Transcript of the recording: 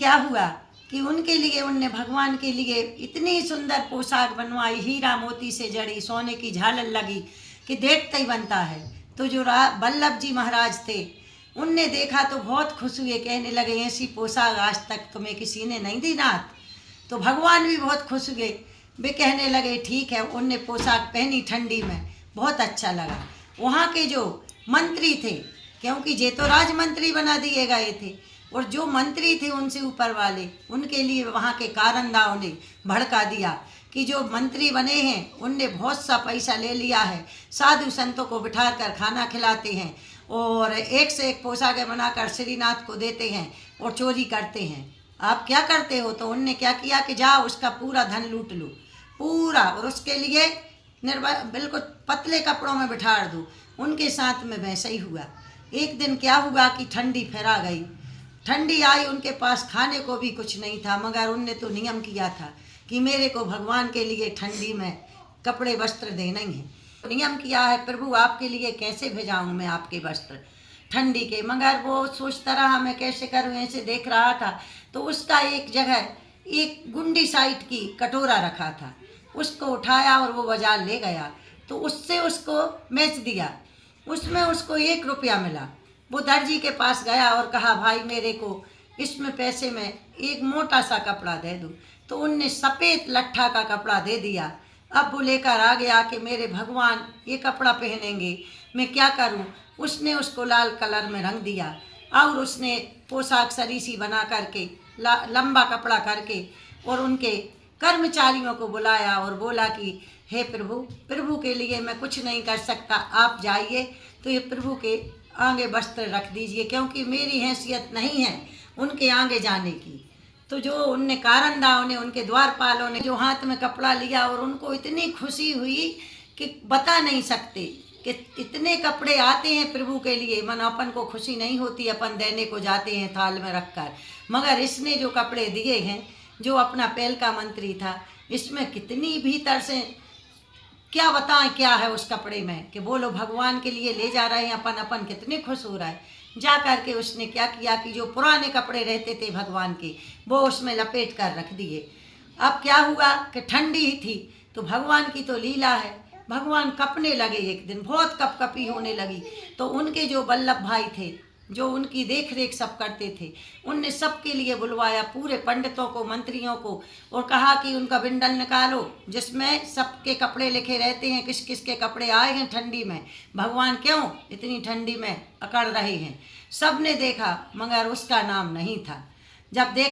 क्या हुआ कि उनके लिए उनने भगवान के लिए इतनी सुंदर पोशाक बनवाई, हीरा मोती से जड़ी, सोने की झालर लगी कि देखते ही बनता है। तो जो वल्लभ जी महाराज थे उनने देखा तो बहुत खुश हुए, कहने लगे ऐसी पोशाक आज तक तुम्हें किसी ने नहीं दी नाथ। तो भगवान भी बहुत खुश हुए, वे कहने लगे ठीक है। उनने पोशाक पहनी ठंडी में, बहुत अच्छा लगा। वहाँ के जो मंत्री थे, क्योंकि ये तो राजमंत्री बना दिए गए थे, और जो मंत्री थे उनसे ऊपर वाले, उनके लिए वहाँ के कारणदाओं ने भड़का दिया कि जो मंत्री बने हैं उनने बहुत सा पैसा ले लिया है, साधु संतों को बिठा कर खाना खिलाते हैं और एक से एक पोशाकें बनाकर श्रीनाथ को देते हैं और चोरी करते हैं। आप क्या करते हो? तो उनने क्या किया कि जाओ उसका पूरा धन लूट लो पूरा, और उसके लिए बिल्कुल पतले कपड़ों में बिठा दो। उनके साथ में वैसा ही हुआ। एक दिन क्या हुआ कि ठंडी फैला गई, ठंडी आई, उनके पास खाने को भी कुछ नहीं था, मगर उनने तो नियम किया था कि मेरे को भगवान के लिए ठंडी में कपड़े वस्त्र देना ही है। नियम किया है, प्रभु आपके लिए कैसे भेजाऊँ मैं आपके वस्त्र ठंडी के। मगर वो सोचता रहा मैं कैसे करूँ, ऐसे देख रहा था तो उसका एक जगह एक गुंडी साइड की कटोरा रखा था, उसको उठाया और वो बाजार ले गया। तो उससे उसको बेच दिया, उसमें उसको 1 रुपया मिला। वो दर्जी के पास गया और कहा भाई मेरे को इसमें पैसे में एक मोटा सा कपड़ा दे दो। तो उनने सफ़ेद लट्ठा का कपड़ा दे दिया। अब वो लेकर आ गया कि मेरे भगवान ये कपड़ा पहनेंगे, मैं क्या करूं? उसने उसको लाल कलर में रंग दिया और उसने पोशाक सरीसी बना करके लंबा कपड़ा करके और उनके कर्मचारियों को बुलाया और बोला कि हे प्रभु, प्रभु के लिए मैं कुछ नहीं कर सकता, आप जाइए तो ये प्रभु के आगे वस्त्र रख दीजिए, क्योंकि मेरी हैसियत नहीं है उनके आगे जाने की। तो जो उनने कारणदाओं ने, उनके द्वारपालों ने जो हाथ में कपड़ा लिया और उनको इतनी खुशी हुई कि बता नहीं सकते कि इतने कपड़े आते हैं प्रभु के लिए। मन अपन को खुशी नहीं होती, अपन देने को जाते हैं थाल में रखकर, मगर इसने जो कपड़े दिए हैं, जो अपना पहल का मंत्री था, इसमें कितनी भीतर से क्या बताएं क्या है उस कपड़े में कि बोलो भगवान के लिए ले जा रहे हैं, अपन कितने खुश हो रहा है। जा कर के उसने क्या किया कि जो पुराने कपड़े रहते थे भगवान के, वो उसमें लपेट कर रख दिए। अब क्या हुआ कि ठंडी ही थी तो भगवान की तो लीला है, भगवान कपने लगे, एक दिन बहुत कपकपी होने लगी। तो उनके जो वल्लभ भाई थे, जो उनकी देख रेख सब करते थे, उनने सबके लिए बुलवाया, पूरे पंडितों को, मंत्रियों को, और कहा कि उनका बिंडल निकालो जिसमें सबके कपड़े लिखे रहते हैं, किस किस के कपड़े आए हैं ठंडी में, भगवान क्यों इतनी ठंडी में अकड़ रहे हैं। सब ने देखा मगर उसका नाम नहीं था। जब देख